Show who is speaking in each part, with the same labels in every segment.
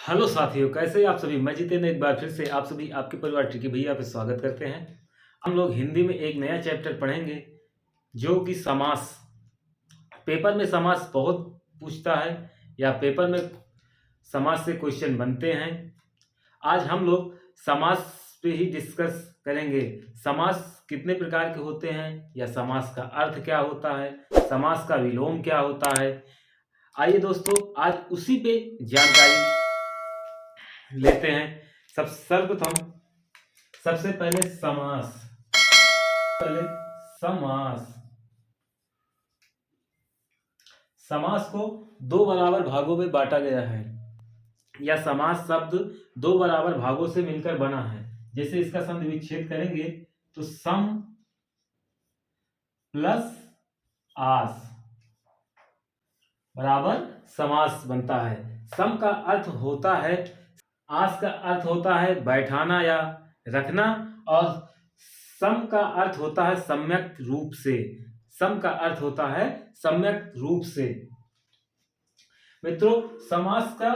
Speaker 1: Hello साथियों, कैसे आप सभी। मैं जितेंद्र एक बार फिर से आप सभी आपके परिवार टिकी भैया पे स्वागत करते हैं। हम लोग हिंदी में एक नया चैप्टर पढ़ेंगे जो कि समास। पेपर में समास बहुत पूछता है या पेपर में समास से क्वेश्चन बनते हैं। आज हम लोग समास पे ही डिस्कस करेंगे। समास कितने प्रकार के होते हैं या समास का अर्थ क्या होता है, समास का विलोम क्या होता है। आइए दोस्तों, आज उसी पे जानकारी लेते हैं। सर्वप्रथम सबसे पहले समास। पहले समास समास को दो बराबर भागों में बांटा गया है या समास शब्द दो बराबर भागों से मिलकर बना है। जैसे इसका संधि विच्छेद करेंगे तो सम प्लस आस बराबर समास बनता है। सम का अर्थ होता है, आस का अर्थ होता है बैठाना या रखना, और सम का अर्थ होता है सम्यक रूप से। सम का अर्थ होता है सम्यक रूप से। मित्रों, समास का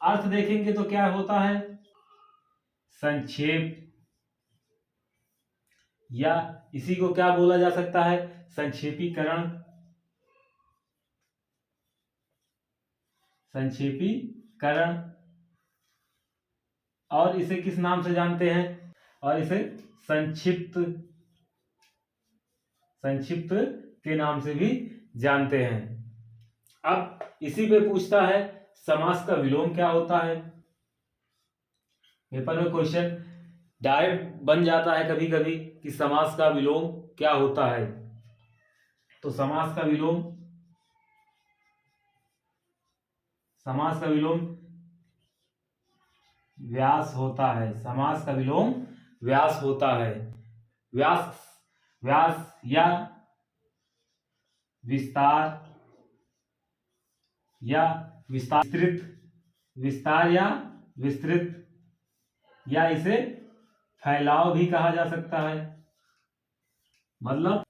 Speaker 1: अर्थ देखेंगे तो क्या होता है, संक्षेप, या इसी को क्या बोला जा सकता है, संक्षेपीकरण। संक्षेपीकरण। और इसे किस नाम से जानते हैं, और इसे संक्षिप्त संक्षिप्त के नाम से भी जानते हैं। अब इसी पे पूछता है समास का विलोम क्या होता है। पेपर में क्वेश्चन डायरेक्ट बन जाता है कभी कभी कि समास का विलोम क्या होता है। तो समास का विलोम व्यास होता है। समास का विलोम व्यास होता है। व्यास व्यास या विस्तार या विस्तृत, विस्तार या विस्तृत, या इसे फैलाव भी कहा जा सकता है। मतलब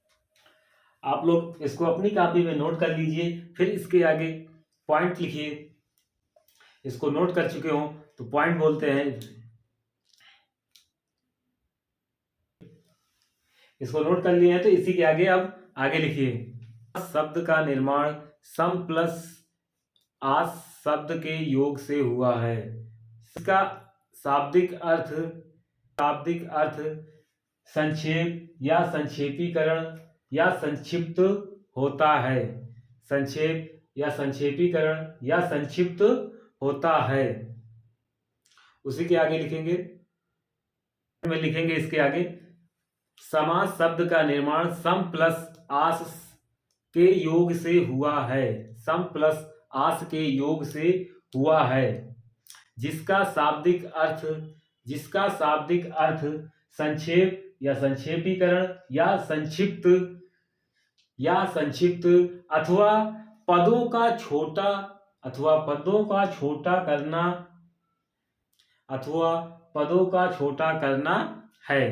Speaker 1: आप लोग इसको अपनी कॉपी में नोट कर लीजिए, फिर इसके आगे पॉइंट लिखिए। इसको नोट कर चुके हो तो पॉइंट बोलते हैं। इसको नोट कर लिए हैं तो इसी के आगे अब आगे लिखिए। शब्द का निर्माण सम प्लस आस शब्द के योग से हुआ है। इसका शाब्दिक अर्थ संक्षेप या संक्षेपीकरण या संक्षिप्त होता है। संक्षेप या संक्षेपीकरण या संक्षिप्त होता है। उसी के आगे लिखेंगे, में लिखेंगे इसके आगे, समास शब्द का निर्माण सम प्लस आस के योग से हुआ है। सम प्लस आस के योग से हुआ है, जिसका शाब्दिक अर्थ संक्षेप या संक्षेपीकरण या संक्षिप्त अथवा पदों का छोटा करना है।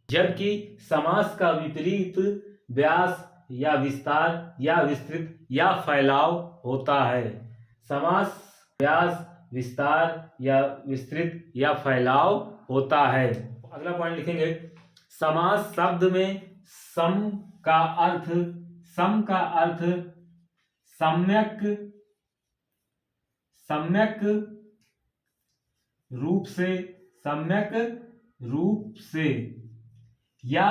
Speaker 1: जबकि समास का विपरीत व्यास या विस्तार या विस्तृत या फैलाव होता है। समास व्यास, विस्तार या विस्तृत या फैलाव होता है। अगला पॉइंट लिखेंगे, समास शब्द में सम का अर्थ सम्यक रूप से या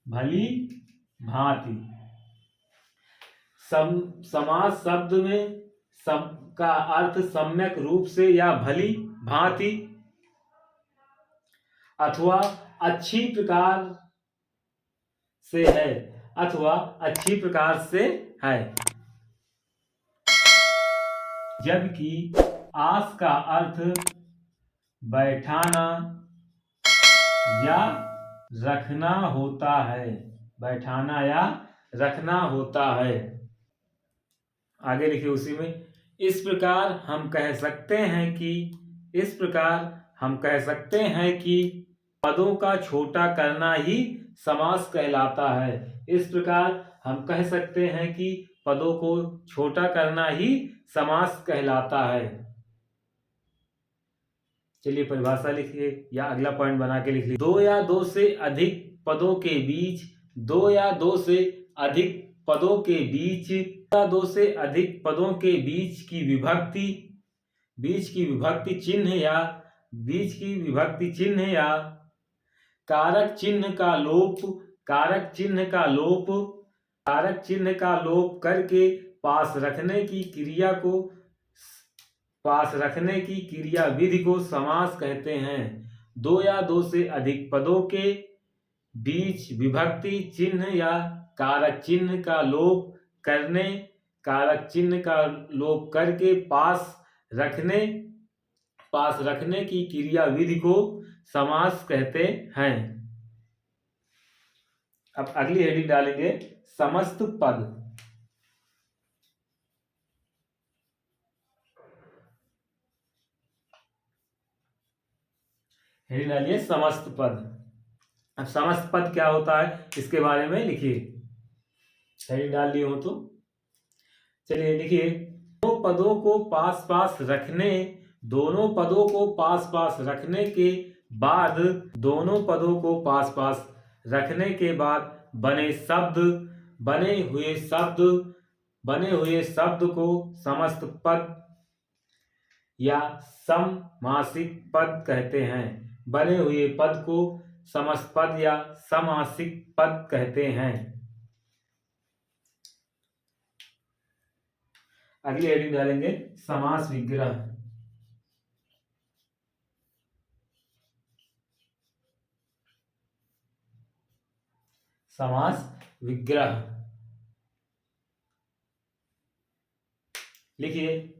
Speaker 1: भली भांति समास शब्द में सम का अर्थ सम्यक रूप से या भली भांति अथवा अच्छी प्रकार से है। जबकि आस का अर्थ बैठाना या रखना होता है। आगे लिखिए उसी में, इस प्रकार हम कह सकते हैं कि पदों का छोटा करना ही समास कहलाता है। इस प्रकार हम कह सकते हैं कि पदों को छोटा करना ही समास कहलाता है। चलिए परिभाषा लिखिए या अगला पॉइंट बना के लिख लीजिए। दो या दो से अधिक पदों के बीच, दो या दो से अधिक पदों के बीच, या दो से अधिक पदों के बीच की विभक्ति, बीच की विभक्ति चिन्ह या बीच की विभक्ति चिन्ह या कारक चिन्ह का लोप, कारक चिन्ह का लोप, कारक चिन्ह का लोप करके पास रखने की क्रिया को, पास रखने की क्रिया विधि को समास कहते हैं। दो या दो से अधिक पदों के बीच विभक्ति चिन्ह या कारक चिन्ह का लोप करने, कारक चिन्ह का लोप करके पास रखने की क्रिया विधि को समास कहते हैं। अब अगली हेडिंग डालेंगे समस्त पद। हेडिंग डालिए समस्त पद। अब समस्त पद क्या होता है इसके बारे में लिखिए। हेडिंग डाल लिए हो तो चलिए लिखिए। दोनों पदों को पास पास रखने, दोनों पदों को पास पास रखने के बाद, दोनों पदों को पास पास रखने के बाद बने शब्द, बने हुए शब्द को समस्त पद या सममासिक पद कहते हैं। बने हुए पद को समस्त पद या समासिक पद कहते हैं। अगली हेडिंग डालेंगे समास विग्रह। समास विग्रह लिखिए।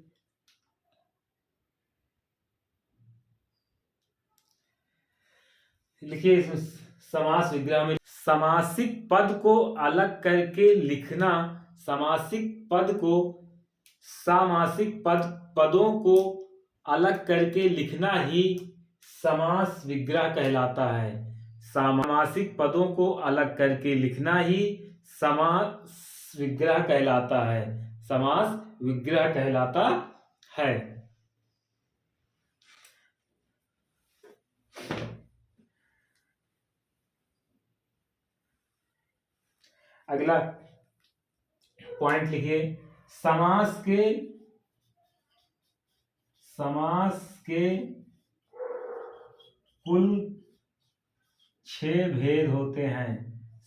Speaker 1: लिखिए इसमें समास विग्रह में समासिक पद को अलग करके लिखना, समासिक पद को सामासिक पदों को अलग करके लिखना ही समास विग्रह कहलाता है। सामासिक पदों को अलग करके लिखना ही समास विग्रह कहलाता है, समास विग्रह कहलाता है। अगला पॉइंट लिखिए। समास के कुल 6 भेद होते हैं।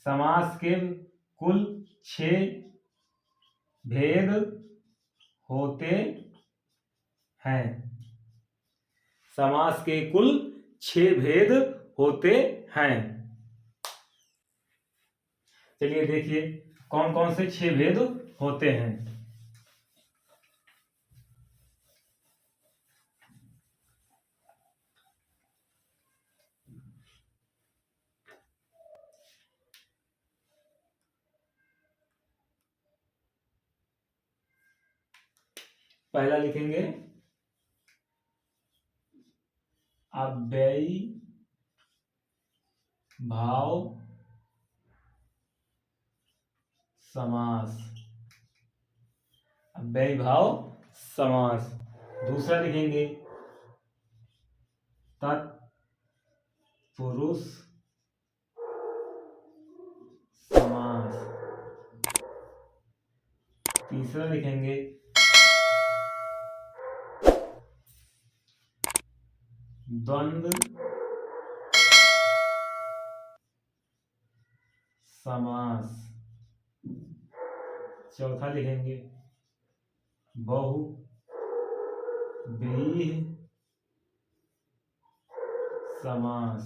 Speaker 1: समास के कुल 6 भेद होते हैं। समास के कुल 6 भेद होते हैं। चलिए देखिए कौन कौन से 6 भेद होते हैं। पहला लिखेंगे अव्ययी भाव समास, अव्ययी भाव समास। दूसरा लिखेंगे तत्पुरुष समास। तीसरा लिखेंगे द्वंद्व समास। चौथा लिखेंगे बहुव्रीहि समास।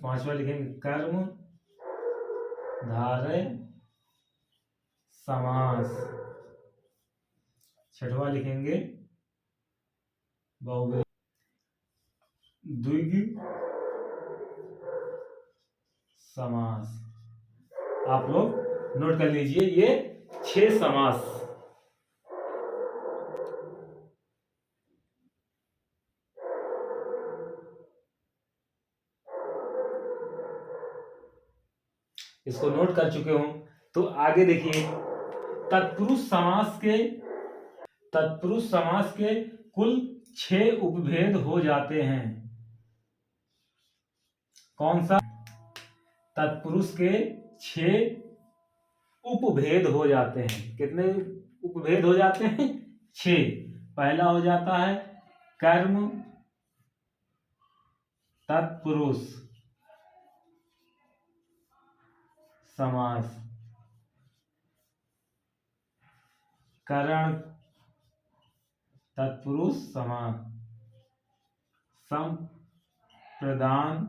Speaker 1: पांचवा लिखेंगे कर्म धारय समास। छठवां लिखेंगे द्विगु समास। आप लोग नोट कर लीजिए ये 6 समास। इसको नोट कर चुके हो तो आगे देखिए, तत्पुरुष समास के कुल 6 उपभेद हो जाते हैं। कौन सा? तत्पुरुष के 6 उपभेद हो जाते हैं। कितने उपभेद हो जाते हैं? 6। पहला हो जाता है कर्म तत्पुरुष समास, करण तत्पुरुष समास, संप्रदान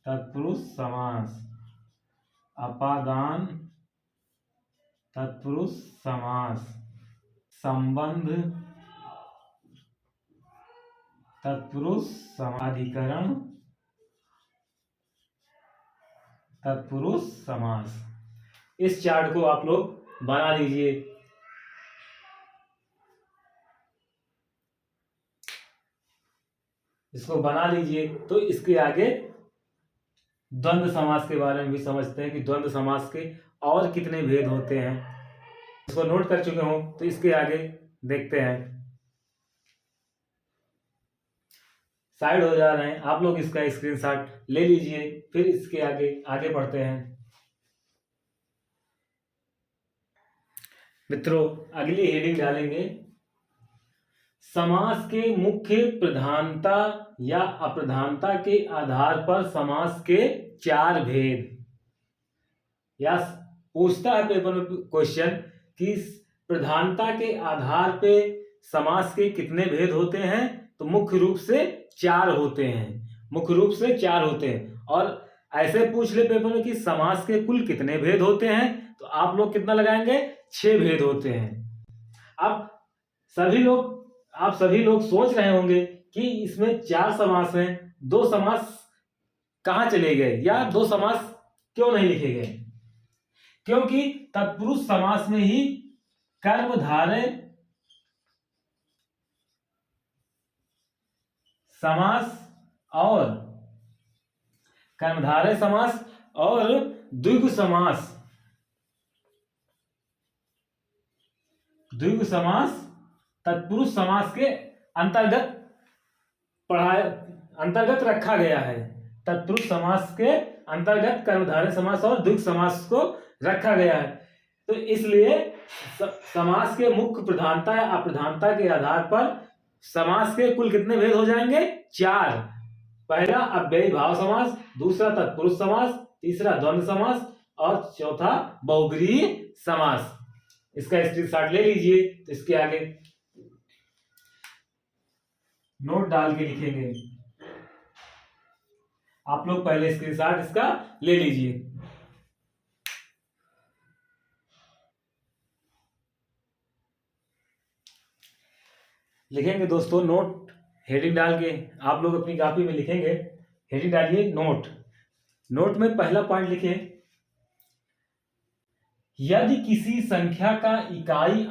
Speaker 1: तत्पुरुष समास, अपादान तत्पुरुष समास, संबंध तत्पुरुष समास, अधिकरण तत्पुरुष समास। इस चार्ट को आप लोग बना लीजिए। इसको बना लीजिए तो इसके आगे द्वंद्व समास के बारे में भी समझते हैं कि द्वंद्व समास के और कितने भेद होते हैं। इसको नोट कर चुके हो तो इसके आगे देखते हैं। साइड हो जा रहे हैं आप लोग, इसका स्क्रीनशॉट ले लीजिए, फिर इसके आगे पढ़ते हैं। मित्रों, अगली हेडिंग डालेंगे, समास के मुख्य प्रधानता या अप्रधानता के आधार पर समास के 4 भेद। या पूछता है पेपर में क्वेश्चन कि प्रधानता के आधार पे समास के कितने भेद होते हैं, तो मुख्य रूप से 4 होते हैं। मुख्य रूप से 4 होते हैं। और ऐसे पूछ ले पेपर में कि समास के कुल कितने भेद होते हैं, तो आप लोग कितना लगाएंगे? 6 भेद होते हैं। अब आप सभी लोग सोच रहे होंगे कि इसमें 4 समास हैं, 2 समास कहां चले गए या 2 समास क्यों नहीं लिखे गए? क्योंकि तत्पुरुष समास में ही कर्मधारय समास और द्विगु समास तत्पुरुष समास के अंतर्गत रखा गया है। तत्पुरुष समास के अंतर्गत कर्मधारय समास और द्विगु समास को रखा गया है। तो इसलिए समास के मुख्य प्रधानता या अप्रधानता के आधार पर समास के कुल कितने भेद हो जाएंगे? 4। पहला अव्ययी भाव समास, दूसरा तत्पुरुष समास, तीसरा द्वंद्व समास और चौथा बहुब्रीहि समास। इसका स्क्रीनशॉट ले लीजिए, तो इसके आगे नोट डाल के लिखेंगे। आप लोग पहले स्क्रीनशॉट इसका ले लीजिए। लिखेंगे दोस्तों नोट, हेडिंग डाल के आप लोग अपनी कॉपी में लिखेंगे। हेडिंग डालिए नोट में पहला पॉइंट लिखें, यदि किसी संख्या का इकाई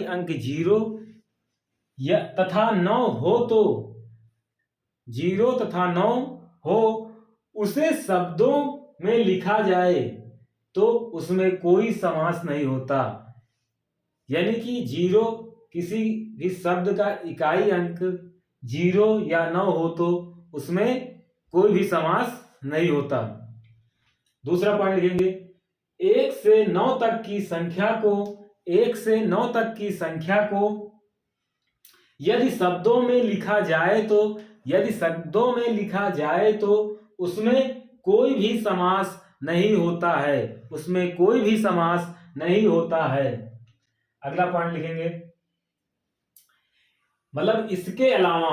Speaker 1: अंक 0 तथा 9 हो तो 0 तथा 9 हो उसे शब्दों में लिखा जाए तो उसमें कोई समास नहीं होता। यानी कि 0 किसी भी शब्द का इकाई अंक 0 या 9 हो तो उसमें कोई भी समास नहीं होता। दूसरा पॉइंट लिखेंगे, 1 से 9 तक की संख्या को यदि शब्दों में लिखा जाए तो उसमें कोई भी समास नहीं होता है। अगला पॉइंट लिखेंगे, मतलब इसके अलावा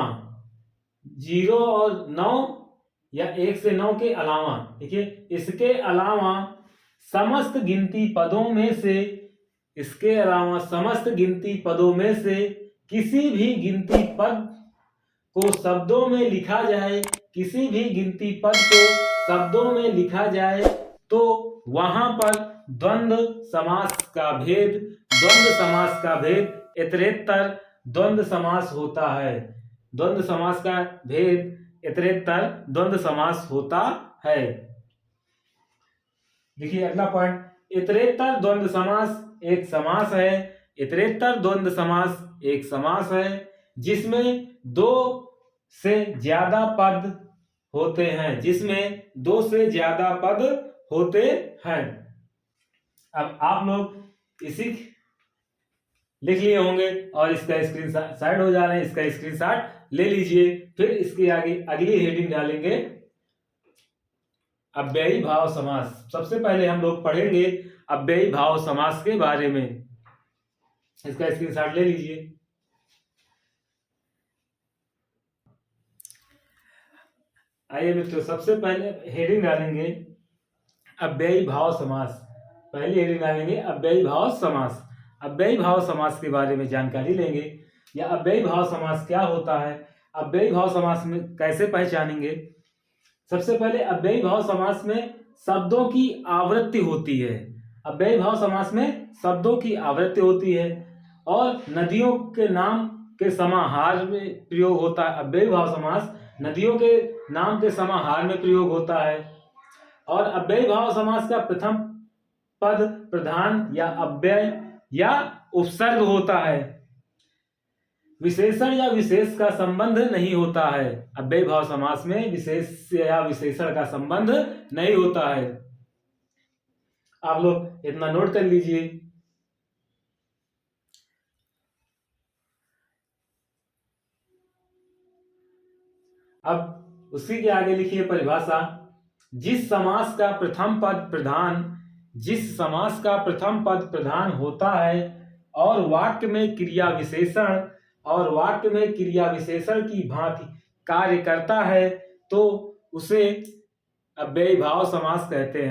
Speaker 1: 0 और 9 या 1 से 9 के अलावा, देखिए इसके अलावा समस्त गिनती पदों में से किसी भी गिनती पद को शब्दों में लिखा जाए तो वहां पर द्वंद्व समास का भेद इतरेत्तर द्वंद्व समास होता है। द्वंद्व समास का भेद इतरेत्तर द्वंद्व समास होता है। देखिए अगला पॉइंट, इतरेत्तर द्वंद्व समास एक समास है। इतरेत्तर द्वंद्व समास एक समास है जिसमें दो से ज्यादा पद होते हैं, जिसमें दो से ज्यादा पद होते हैं। अब आप लोग इसी लिख लिए होंगे और इसका स्क्रीनशॉट हो जा रहे हैं, इसका स्क्रीनशॉट ले लीजिए। फिर इसके आगे अगली हेडिंग डालेंगे अव्ययी भाव समास। सबसे पहले हम लोग पढ़ेंगे अव्ययी भाव समास के बारे में। इसका स्क्रीनशॉट ले लीजिए। आइए मित्रों, सबसे पहले हेडिंग डालेंगे अव्ययी भाव समास। पहली हेडिंग डालेंगे अव्ययी भाव समास। अव्ययी भाव समास के बारे में जानकारी लेंगे, या अव्ययी भाव समास क्या होता है, अव्ययी भाव समास में कैसे पहचानेंगे। सबसे पहले अव्ययी भाव समास में शब्दों की आवृत्ति होती है। अव्ययी भाव समास में शब्दों की आवृत्ति होती है और नदियों के नाम के समाहार में प्रयोग होता है। अव्ययी भाव समास नदियों के नाम के समाहार में प्रयोग होता है। और अव्ययी भाव समास का प्रथम पद प्रधान या अव्यय या उपसर्ग होता है। विशेषण या विशेष का संबंध नहीं होता है। अव्ययी भाव समास में विशेष या विशेषण का संबंध नहीं होता है। आप लोग इतना नोट कर लीजिए। अब उसी के आगे लिखिए परिभाषा। जिस समास का प्रथम पद प्रधान, जिस समास का प्रथम पद प्रधान होता है और वाक्य में क्रिया विशेषण की भांति कार्य करता है, तो उसे अव्ययी भाव समास कहते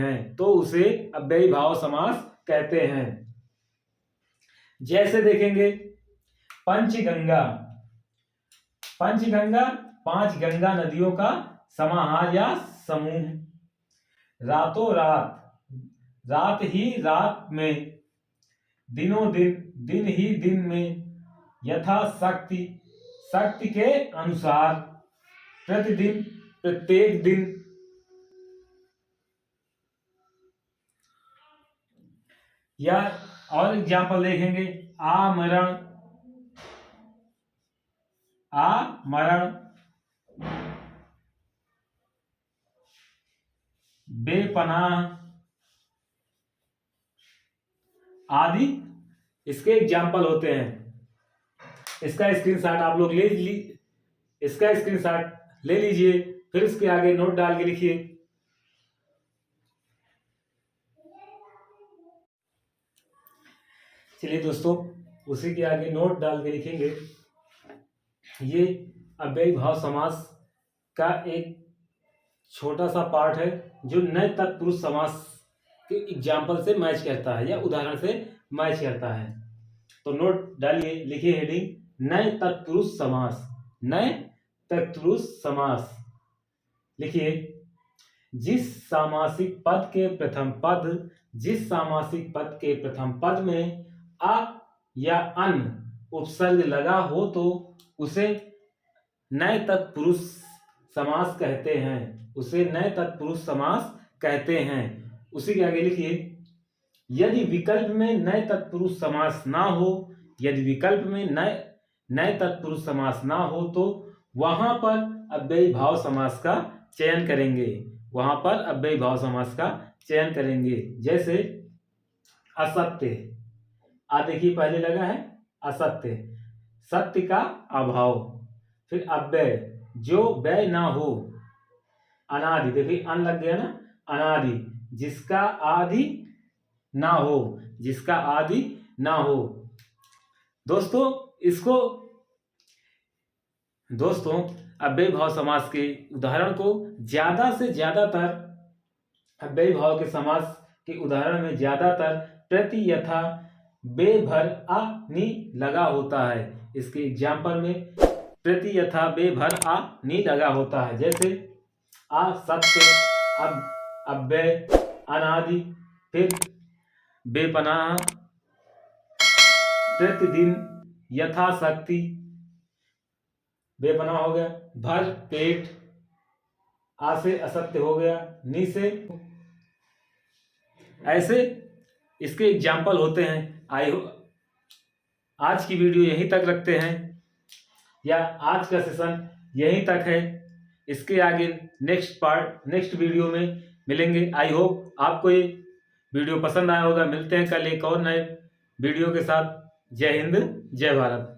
Speaker 1: हैं। जैसे देखेंगे पंचगंगा। पांच गंगा नदियों का समाहार या समूह। रातों रात, रात ही रात में, दिनों दिन ही दिन में, यथाशक्ति, शक्ति के अनुसार, प्रतिदिन, प्रत्येक दिन। या और एग्जाम्पल देखेंगे आमरण, बेपनाह आदि इसके एग्जाम्पल होते हैं। इसका स्क्रीनशॉट आप लोग ले लीजिए। फिर इसके आगे नोट डाल के लिखिए। चलिए दोस्तों, उसी के आगे नोट डाल के लिखेंगे। ये अव्ययी भाव समास का एक छोटा सा पार्ट है जो नए तत्पुरुष समास के एग्जाम्पल से मैच करता है या उदाहरण से मैच करता है। तो नोट डालिए, लिखिए हेडिंग नए तत्पुरुष समास। नए तत्पुरुष समास लिखिए। जिस सामासिक पद के प्रथम पद में अ या अन उपसर्ग लगा हो तो उसे नए तत्पुरुष समास कहते हैं। उसी के आगे लिखिए। यदि विकल्प में नए तत्पुरुष समास ना हो तो वहां पर अव्ययी भाव समास का चयन करेंगे। जैसे असत्य, देखिए पहले लगा है असत्य, सत्य का अभाव। फिर अव्यय, जो व्यय ना हो। अनादि, देखिए अन लग गया ना, अनादि, जिसका आदि ना हो। दोस्तों अव्ययी भाव समास के उदाहरण को अव्ययी भाव के समास के उदाहरण में ज्यादातर प्रति यथा बे भर आ नी लगा होता है। इसके एग्जाम्पल में प्रति यथा बे भर आ नी लगा होता है। जैसे असत्य, अव्यय, अनादि, फिर बेपनाह, प्रतिदिन, यथाशक्ति, बेपनाह हो गया, भर पेट, आ से असत्य हो गया, नी से, ऐसे इसके एग्जाम्पल होते हैं। आज की वीडियो यहीं तक रखते हैं, या आज का सेशन यहीं तक है। इसके आगे नेक्स्ट वीडियो में मिलेंगे। आई होप आपको ये वीडियो पसंद आया होगा। मिलते हैं कल एक और नए वीडियो के साथ। जय हिंद, जय भारत।